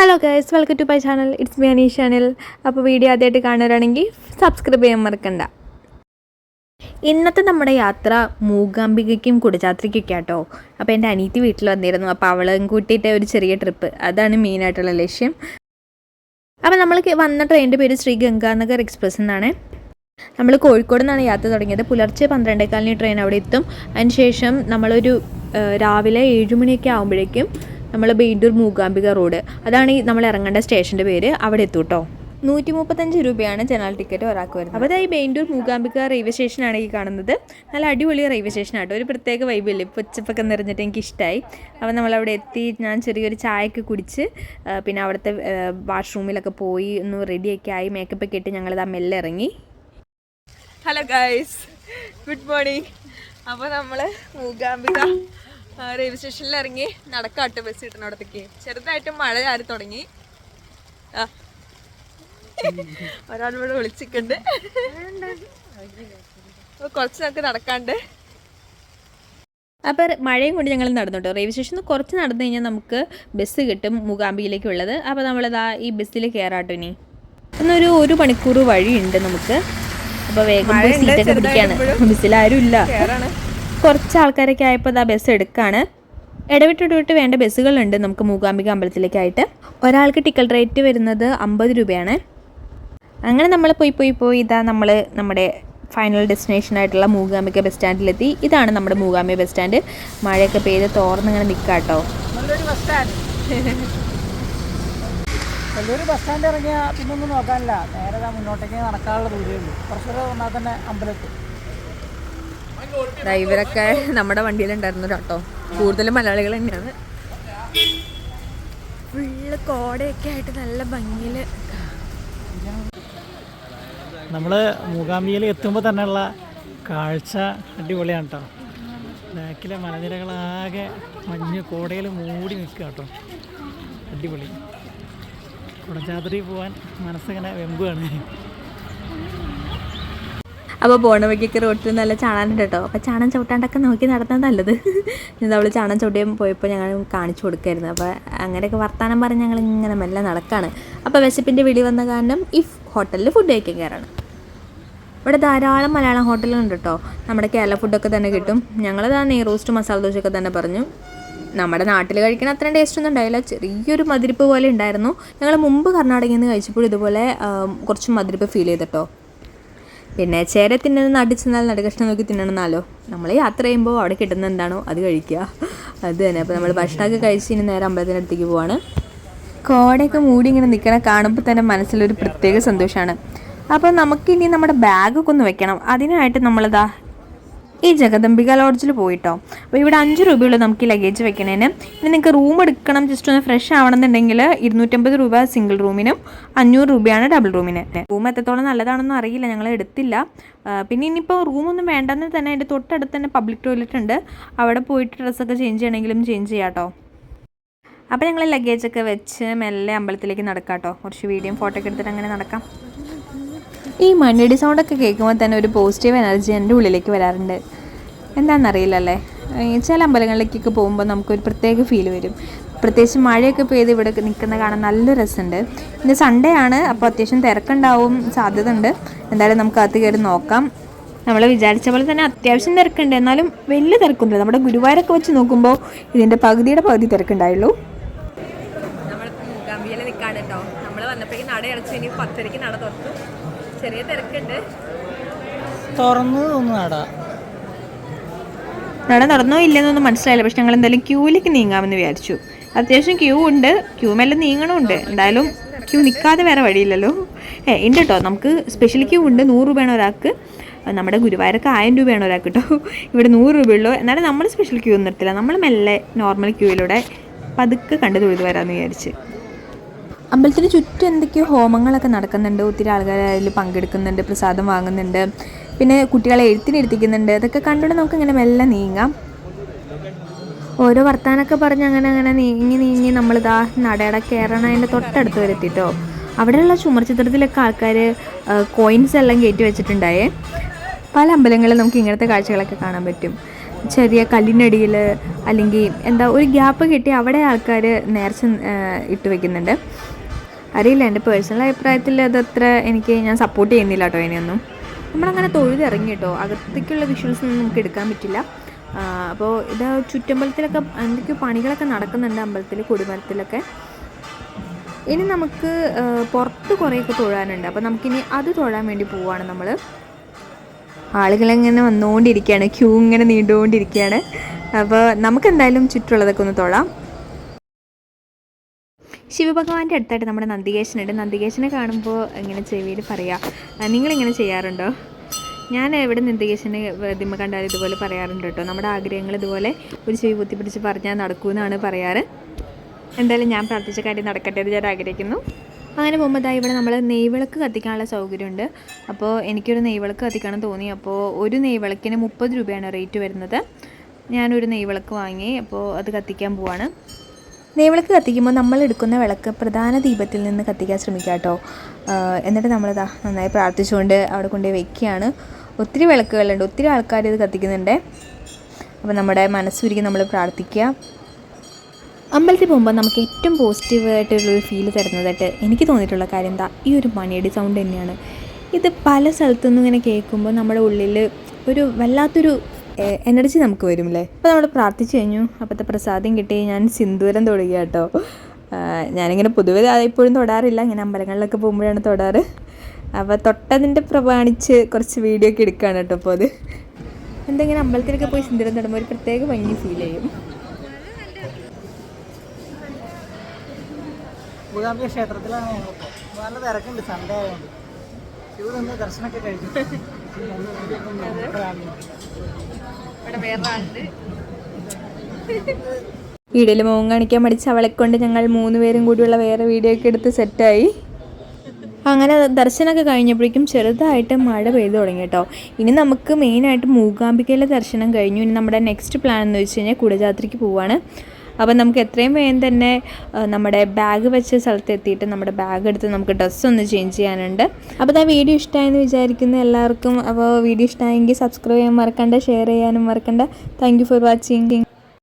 Hello guys, welcome to my channel. It's me Aneesh channel. അപ്പോൾ video ആദ്യമായിട്ട് കാണുകയാണെങ്കിൽ subscribe ചെയ്യാൻ മറക്കണ്ട. ഇന്നത്തെ നമ്മുടെ യാത്ര മൂകാംബികയ്ക്കും കുടജാദ്രിക്കൊക്കെ കേട്ടോ. അപ്പോൾ എൻ്റെ അനീത്തി വീട്ടിൽ വന്നിരുന്നു. അപ്പോൾ അവളും കൂട്ടിയിട്ട് ഒരു ചെറിയ ട്രിപ്പ്, അതാണ് മെയിനായിട്ടുള്ള ലക്ഷ്യം. അപ്പോൾ നമ്മൾ വന്ന ട്രെയിനിൻ്റെ പേര് ശ്രീ ഗംഗാനഗർ എക്സ്പ്രസ് എന്നാണ്. നമ്മൾ കോഴിക്കോട് നിന്നാണ് യാത്ര തുടങ്ങിയത്. പുലർച്ചെ 12:15 ട്രെയിൻ അവിടെ എത്തും. അതിനുശേഷം നമ്മളൊരു രാവിലെ 7 മണിയൊക്കെ ആകുമ്പോഴേക്കും നമ്മൾ ബെയ്ഡൂർ മൂകാംബിക റോഡ്, അതാണ് ഈ നമ്മൾ ഇറങ്ങേണ്ട സ്റ്റേഷൻ്റെ പേര്, അവിടെ എത്തും കേട്ടോ. 135 രൂപയാണ് ജനറൽ ടിക്കറ്റ് ഒരാൾക്ക് വരുന്നത്. അപ്പോൾ ഈ ബെയ്ഡൂർ മൂകാംബിക റെയിൽവേ സ്റ്റേഷനാണ് ഈ കാണുന്നത്. നല്ല അടിപൊളി റെയിൽവേ സ്റ്റേഷനാട്ടോ. ഒരു പ്രത്യേക വൈബില്ലേ, പൊച്ചപ്പൊക്കെ നിറഞ്ഞിട്ട് എനിക്കിഷ്ടമായി. അപ്പോൾ നമ്മളവിടെ എത്തി. ഞാൻ ചെറിയൊരു ചായയൊക്കെ കുടിച്ച് പിന്നെ അവിടുത്തെ വാഷ്റൂമിലൊക്കെ പോയി ഒന്ന് റെഡിയൊക്കെ ആയി, മേക്കപ്പൊക്കെ ഇട്ട് ഞങ്ങളിത് മെല്ലെ ഇറങ്ങി. Hello guys, good morning. അപ്പോൾ നമ്മൾ മൂകാംബിക റെയിൽവേ സ്റ്റേഷനിൽ ഇറങ്ങി നടക്കാട്ട് ബസ് കിട്ടണോടത്തേക്ക്. ചെറുതായിട്ട് മഴ ചാരി തുടങ്ങി. ഒരാളിവിടെ വിളിച്ചിട്ടുണ്ട്. അപ്പോൾ കുറച്ച് നമുക്ക് നടക്കാണ്ട്. അപ്പോൾ മഴയും കൊണ്ട് ഞങ്ങൾ നടന്നു. റെയിൽവേ സ്റ്റേഷനിൽ കുറച്ച് നടന്നു കഴിഞ്ഞാൽ നമുക്ക് ബസ് കിട്ടും മൂകാംബികയിലേക്കുള്ളത്. അപ്പോൾ നമ്മളിതാ ഈ ബസ്സിൽ കയറാട്ടോ. ഇനി എന്നൊരു 1 മണിക്കൂർ വഴിയുണ്ട് നമുക്ക്. അപ്പോൾ വേഗം പോയി സീറ്റൊക്കെ പിടിക്കുകയാണ്. ബസ്സിലാരും ഇല്ല, കുറച്ച് ആൾക്കാരൊക്കെ ആയപ്പോൾ ഇതാ ബസ് എടുക്കുകയാണ്. ഇടവിട്ട് വേണ്ട ബസ്സുകളുണ്ട് നമുക്ക് മൂകാംബിക അമ്പലത്തിലേക്കായിട്ട്. ഒരാൾക്ക് ടിക്കറ്റ് റേറ്റ് വരുന്നത് 50 രൂപയാണ്. അങ്ങനെ നമ്മൾ പോയി ഇതാ നമ്മൾ നമ്മുടെ ഫൈനൽ ഡെസ്റ്റിനേഷനായിട്ടുള്ള മൂകാംബിക ബസ് സ്റ്റാൻഡിലെത്തി. ഇതാണ് നമ്മുടെ മൂകാംബിക ബസ് സ്റ്റാൻഡ്. മഴയൊക്കെ പെയ്ത് തോർന്നിങ്ങനെ നിൽക്കുക കേട്ടോ. നല്ലൊരു ബസ് സ്റ്റാൻഡ് ഇറങ്ങിയാൽ പിന്നൊന്നും നോക്കാനില്ല, നേരെ മുന്നോട്ടേക്ക് നടക്കാനുള്ള ദൂരമേ ഉള്ളൂ. കുറച്ചുകൂടെ വന്നാൽ തന്നെ അമ്പലത്തിൽ. ഇവരൊക്കെ നമ്മുടെ വണ്ടിയിലുണ്ടായിരുന്നു കേട്ടോ. കൂടുതലും മലയാളികൾ തന്നെയാണ്. ഫുള്ള് കോടയൊക്കെ ആയിട്ട് നല്ല ഭംഗിയിൽ. നമ്മൾ മൂകാംബികയിൽ എത്തുമ്പോൾ തന്നെയുള്ള കാഴ്ച അടിപൊളിയാണ് കേട്ടോ. ബാക്കിലെ മലനിരകളാകെ മഞ്ഞ് കോടയിൽ മൂടി നിൽക്കുക കേട്ടോ. അടിപൊളി. കുടജാദ്രി പോകാൻ മനസ്സിങ്ങനെ വെമ്പുകയാണ്. അപ്പോൾ പോണ വഴിക്കൊക്കെ റോട്ടിൽ നല്ല ചാണാനുണ്ട് കേട്ടോ. അപ്പോൾ ചാണൻ ചവിട്ടാണ്ടൊക്കെ നോക്കി നടത്താൻ നല്ലത്. അവൾ ചാണൻ ചവിട്ടിയും പോയപ്പോൾ ഞങ്ങൾ കാണിച്ചു കൊടുക്കായിരുന്നു. അപ്പോൾ അങ്ങനെയൊക്കെ വർത്താനം പറഞ്ഞ് ഞങ്ങൾ ഇങ്ങനെ മെല്ലെ നടക്കുകയാണ്. അപ്പോൾ വിശപ്പിൻ്റെ വിളി വന്ന കാരണം ഈ ഹോട്ടലിൽ ഫുഡ് കഴിക്കാൻ കയറാണ്. ഇവിടെ ധാരാളം മലയാളം ഹോട്ടലുണ്ട് കേട്ടോ. നമ്മുടെ കേരള ഫുഡൊക്കെ തന്നെ കിട്ടും. ഞങ്ങളത് നെയ് റോസ്റ്റ് മസാല ദോശയൊക്കെ തന്നെ പറഞ്ഞു. നമ്മുടെ നാട്ടിൽ കഴിക്കണ അത്രയും ടേസ്റ്റൊന്നും ഉണ്ടായില്ല, ചെറിയൊരു മതിരിപ്പ് പോലെ ഉണ്ടായിരുന്നു. ഞങ്ങൾ മുമ്പ് കർണാടകയിൽ നിന്ന് കഴിച്ചപ്പോൾ ഇതുപോലെ കുറച്ച് മതിരിപ്പ് ഫീൽ ചെയ്തിട്ടോ. പിന്നെ ചേര തിന്നുന്നത് നാട്ടിൽ ചെന്നാൽ നടുകഷ്ണം നോക്കി തിന്നണമെന്നാലോ. നമ്മൾ യാത്ര ചെയ്യുമ്പോൾ അവിടെ കിട്ടുന്ന എന്താണോ അത് കഴിക്കുക, അത് തന്നെ. അപ്പോൾ നമ്മൾ ഭക്ഷണമൊക്കെ കഴിച്ച് ഇനി നേരെ അമ്പലത്തിൻ്റെ അടുത്തേക്ക് പോവാണ്. കോടയൊക്കെ മൂടി ഇങ്ങനെ നിൽക്കണ കാണുമ്പോൾ തന്നെ മനസ്സിലൊരു പ്രത്യേക സന്തോഷമാണ്. അപ്പോൾ നമുക്കിനി നമ്മുടെ ബാഗൊക്കെ ഒന്ന് വെക്കണം. അതിനായിട്ട് നമ്മളിതാ ഈ ജഗദംബിക ലോഡ്ജിൽ പോയിട്ടോ. അപ്പോൾ ഇവിടെ 5 രൂപയുള്ളൂ നമുക്ക് ഈ ലഗേജ് വെക്കണേന്. ഇനി നിങ്ങൾക്ക് റൂം എടുക്കണം, ജസ്റ്റ് ഒന്ന് ഫ്രഷ് ആവണമെന്നുണ്ടെങ്കിൽ 250 രൂപ സിംഗിൾ റൂമിനും 500 രൂപയാണ് ഡബിൾ റൂമിന്. റൂം എത്രത്തോളം നല്ലതാണെന്നും അറിയില്ല, ഞങ്ങൾ എടുത്തില്ല. പിന്നെ ഇനിയിപ്പോൾ റൂമൊന്നും വേണ്ടെന്ന് തന്നെ അതിൻ്റെ തൊട്ടടുത്ത് തന്നെ പബ്ലിക് ടോയ്ലറ്റ് ഉണ്ട്. അവിടെ പോയിട്ട് ഡ്രസ്സൊക്കെ ചേഞ്ച് ചെയ്യണമെങ്കിലും ചേഞ്ച് ചെയ്യാം കേട്ടോ. അപ്പോൾ ഞങ്ങൾ ലഗേജൊക്കെ വെച്ച് മെല്ലെ അമ്പലത്തിലേക്ക് നടക്കാം കേട്ടോ. കുറച്ച് വീഡിയോയും ഫോട്ടോ ഒക്കെ എടുത്തിട്ട് അങ്ങനെ നടക്കാം. ഈ മണ്ണിടി സൗണ്ടൊക്കെ കേൾക്കുമ്പോൾ തന്നെ ഒരു പോസിറ്റീവ് എനർജി എൻ്റെ ഉള്ളിലേക്ക് വരാറുണ്ട്. എന്താണെന്നറിയില്ലല്ലേ, ചില അമ്പലങ്ങളിലേക്കൊക്കെ പോകുമ്പോൾ നമുക്കൊരു പ്രത്യേക ഫീൽ വരും. പ്രത്യേകിച്ച് മഴയൊക്കെ പെയ്ത് ഇവിടെ നിൽക്കുന്ന കാണാൻ നല്ല രസമുണ്ട്. ഇന്ന് സൺഡേ ആണ്, അപ്പോൾ അത്യാവശ്യം തിരക്കുണ്ടാവും സാധ്യത ഉണ്ട്. എന്തായാലും നമുക്ക് അകത്ത് കയറി നോക്കാം. നമ്മൾ വിചാരിച്ച പോലെ തന്നെ അത്യാവശ്യം തിരക്കുണ്ട്, എന്നാലും വലിയ തിരക്കുണ്ട്. നമ്മുടെ ഗുരുവായൂരൊക്കെ വെച്ച് നോക്കുമ്പോൾ ഇതിൻ്റെ പകുതി തിരക്കുണ്ടായുള്ളൂ. നമ്മളിപ്പോൾ മൂകാംബികയിൽ നിൽക്കാണ് കേട്ടോ. നമ്മൾ വന്നപ്പോഴേക്കും നട അടച്ചു, ഇനി 10:30 നട തുറന്നു. ചെറിയ തിരക്കുണ്ട്. നട തുറന്നോ ഇല്ലെന്നൊന്നും മനസ്സിലായില്ല. പക്ഷെ ഞങ്ങൾ എന്തായാലും ക്യൂവിലേക്ക് നീങ്ങാമെന്ന് വിചാരിച്ചു. അത്യാവശ്യം ക്യൂ ഉണ്ട്, ക്യൂ മെല്ലെ നീങ്ങണമുണ്ട്. എന്തായാലും ക്യൂ നിൽക്കാതെ വേറെ വഴിയില്ലല്ലോ. ഉണ്ട് കേട്ടോ, നമുക്ക് സ്പെഷ്യൽ ക്യൂ ഉണ്ട്. 100 രൂപയാണ് ഒരാൾക്ക്. നമ്മുടെ ഗുരുവായൂരൊക്കെ 1000 രൂപയാണ് ഒരാൾക്ക് കേട്ടോ. ഇവിടെ 100 രൂപയുള്ളൂ. എന്നാലും നമ്മൾ സ്പെഷ്യൽ ക്യൂ ഒന്നും നിർത്തില്ല. നമ്മൾ മെല്ലെ നോർമൽ ക്യൂയിലൂടെ പതുക്കെ കണ്ടു തൊഴുത് വരാമെന്ന് വിചാരിച്ച്. അമ്പലത്തിന് ചുറ്റും എന്തൊക്കെയോ ഹോമങ്ങളൊക്കെ നടക്കുന്നുണ്ട്. ഒത്തിരി ആൾക്കാർ അതിൽ പങ്കെടുക്കുന്നുണ്ട്, പ്രസാദം വാങ്ങുന്നുണ്ട്. പിന്നെ കുട്ടികളെ എഴുത്തിനിരുത്തിക്കുന്നുണ്ട്. അതൊക്കെ കണ്ടുകൊണ്ട് നമുക്കിങ്ങനെ മെല്ലെ നീങ്ങാം. ഓരോ വർത്താനൊക്കെ പറഞ്ഞ് അങ്ങനെ നീങ്ങി നമ്മളിതാ നടയുടെ കയറണം അതിൻ്റെ തൊട്ടടുത്ത് വരെ എത്തിട്ടോ. അവിടെയുള്ള ചുമർ ചിത്രത്തിലൊക്കെ ആൾക്കാർ കോയിൻസ് എല്ലാം കയറ്റി വെച്ചിട്ടുണ്ടായേ. പല അമ്പലങ്ങളിൽ നമുക്ക് ഇങ്ങനത്തെ കാഴ്ചകളൊക്കെ കാണാൻ പറ്റും. ചെറിയ കല്ലിനടിയിൽ അല്ലെങ്കിൽ എന്താ ഒരു ഗ്യാപ്പ് കിട്ടി അവിടെ ആൾക്കാർ നേർച്ച ഇട്ട് വെക്കുന്നുണ്ട്. അറിയില്ല, എൻ്റെ പേഴ്സണൽ അഭിപ്രായത്തിൽ അതത്ര ഞാൻ സപ്പോർട്ട് ചെയ്യുന്നില്ല കേട്ടോ അതിനെയൊന്നും. നമ്മളങ്ങനെ തൊഴുതിറങ്ങി കേട്ടോ. അകത്തേക്കുള്ള വിഷ്വൽസ് ഒന്നും നമുക്ക് എടുക്കാൻ പറ്റില്ല. അപ്പോൾ ഇത് ചുറ്റമ്പലത്തിലൊക്കെ എന്തൊക്കെയോ പണികളൊക്കെ നടക്കുന്നുണ്ട്, അമ്പലത്തിൽ കൊടിമരത്തിലൊക്കെ. ഇനി നമുക്ക് പുറത്ത് കുറേയൊക്കെ തൊഴാനുണ്ട്. അപ്പോൾ നമുക്കിനി അത് തൊഴാൻ വേണ്ടി പോവുകയാണ് നമ്മൾ. ആളുകളിങ്ങനെ വന്നുകൊണ്ടിരിക്കുകയാണ്, ക്യൂ ഇങ്ങനെ നീണ്ടുകൊണ്ടിരിക്കുകയാണ്. അപ്പോൾ നമുക്കെന്തായാലും ചുറ്റുള്ളതൊക്കെ ഒന്ന് തൊഴാം. ശിവഭഗവാന്റെ അടുത്തായിട്ട് നമ്മുടെ നന്ദികേശനുണ്ട്. നന്ദികേശനെ കാണുമ്പോൾ ഇങ്ങനെ ചെവിയിൽ പറയാം, നിങ്ങളിങ്ങനെ ചെയ്യാറുണ്ടോ? ഞാൻ എവിടെ നന്ദികേശനെ പ്രതിമ കണ്ടാലും ഇതുപോലെ പറയാറുണ്ട് കേട്ടോ. നമ്മുടെ ആഗ്രഹങ്ങൾ ഇതുപോലെ ഒരു ചെവി പൊത്തി പിടിച്ച് പറഞ്ഞാൽ നടക്കുമെന്നാണ് പറയാറ്. എന്തായാലും ഞാൻ പ്രാർത്ഥിച്ച കാര്യം നടക്കട്ടെ എന്ന് ഞാൻ ആഗ്രഹിക്കുന്നു. അങ്ങനെ പോകുമ്പോൾ ഇവിടെ നമ്മൾ നെയ്വിളക്ക് കത്തിക്കാനുള്ള സൗകര്യമുണ്ട്. അപ്പോൾ എനിക്കൊരു നെയ്വിളക്ക് കത്തിക്കണം തോന്നി. അപ്പോൾ ഒരു നെയ്വിളക്കിന് 30 രൂപയാണ് റേറ്റ് വരുന്നത്. ഞാനൊരു നെയ്വിളക്ക് വാങ്ങി. അപ്പോൾ അത് കത്തിക്കാൻ പോവാണ്. നെയ്വിളക്ക് കത്തിക്കുമ്പോൾ നമ്മൾ എടുക്കുന്ന വിളക്ക് പ്രധാന ദീപത്തിൽ നിന്ന് കത്തിക്കാൻ ശ്രമിക്കുക കേട്ടോ. എന്നിട്ട് നമ്മളിതാ നന്നായി പ്രാർത്ഥിച്ചുകൊണ്ട് അവിടെ കൊണ്ടുപോയി വയ്ക്കുകയാണ്. ഒത്തിരി വിളക്കുകളുണ്ട്, ഒത്തിരി ആൾക്കാർ ഇത് കത്തിക്കുന്നുണ്ട്. അപ്പോൾ നമ്മുടെ മനസ്സുരുക്കി നമ്മൾ പ്രാർത്ഥിക്കുക. അമ്പലത്തിൽ പോകുമ്പോൾ നമുക്ക് ഏറ്റവും പോസിറ്റീവായിട്ടുള്ളൊരു ഫീൽ തരുന്നതായിട്ട് എനിക്ക് തോന്നിയിട്ടുള്ള കാര്യം എന്താ, ഈ ഒരു മണിയടി സൗണ്ട് തന്നെയാണ്. ഇത് പല സ്ഥലത്തുനിന്നും ഇങ്ങനെ കേൾക്കുമ്പോൾ നമ്മുടെ ഉള്ളിൽ ഒരു വല്ലാത്തൊരു എനർജി നമുക്ക് വരും അല്ലേ. അപ്പോൾ നമ്മൾ പ്രാർത്ഥിച്ചു കഴിഞ്ഞു. അപ്പോഴത്തെ പ്രസാദം കിട്ടി. ഞാൻ സിന്ദൂരം തൊടുക കേട്ടോ. ഞാനിങ്ങനെ പൊതുവെ ഇപ്പോഴും തൊടാറില്ല, ഇങ്ങനെ അമ്പലങ്ങളിലൊക്കെ പോകുമ്പോഴാണ് തൊടാറ്. അപ്പോൾ തൊട്ടതിൻ്റെ പ്രമാണിച്ച് കുറച്ച് വീഡിയോ ഒക്കെ എടുക്കുകയാണ് കേട്ടോ. അപ്പോൾ അത് എന്തെങ്കിലും അമ്പലത്തിലൊക്കെ പോയി സിന്ദൂരം തൊടുമ്പോൾ ഒരു പ്രത്യേക ഭംഗി ഫീൽ ചെയ്യും. മൂകാംബിക ക്ഷേത്രത്തിലാണ് ഞങ്ങളിപ്പോൾ. നല്ല തിരക്കുണ്ട്, സൺഡേ ആയതുകൊണ്ട്. ക്യൂ നിന്ന് ദർശനമൊക്കെ കഴിഞ്ഞു. വീഡിയോയിൽ മുഖം കാണിക്കാൻ മടിച്ച് അവളെ കൊണ്ട് ഞങ്ങൾ 3 പേരും കൂടിയുള്ള വേറെ വീഡിയോ ഒക്കെ എടുത്ത് സെറ്റായി. അങ്ങനെ ദർശനമൊക്കെ കഴിഞ്ഞപ്പോഴേക്കും ചെറുതായിട്ട് മഴ പെയ്തു തുടങ്ങി കേട്ടോ. ഇനി നമുക്ക് മെയിനായിട്ട് മൂകാംബികയിലെ ദർശനം കഴിഞ്ഞു. ഇനി നമ്മുടെ നെക്സ്റ്റ് പ്ലാൻ എന്ന് വെച്ച് കഴിഞ്ഞാൽ കുടജാത്രയ്ക്ക് പോവാണ്. അപ്പം നമുക്ക് എത്രയും വേഗം തന്നെ നമ്മുടെ ബാഗ് വെച്ച സ്ഥലത്ത് എത്തിയിട്ട് നമ്മുടെ ബാഗ് എടുത്ത് നമുക്ക് ഡ്രസ്സൊന്ന് ചേഞ്ച് ചെയ്യാനുണ്ട്. അപ്പോൾ ആ വീഡിയോ ഇഷ്ടമായെന്ന് വിചാരിക്കുന്നു എല്ലാവർക്കും. അപ്പോൾ വീഡിയോ ഇഷ്ടമായെങ്കിൽ സബ്സ്ക്രൈബ് ചെയ്യാൻ മറക്കണ്ട, ഷെയർ ചെയ്യാനും മറക്കണ്ട. Thank you for watching.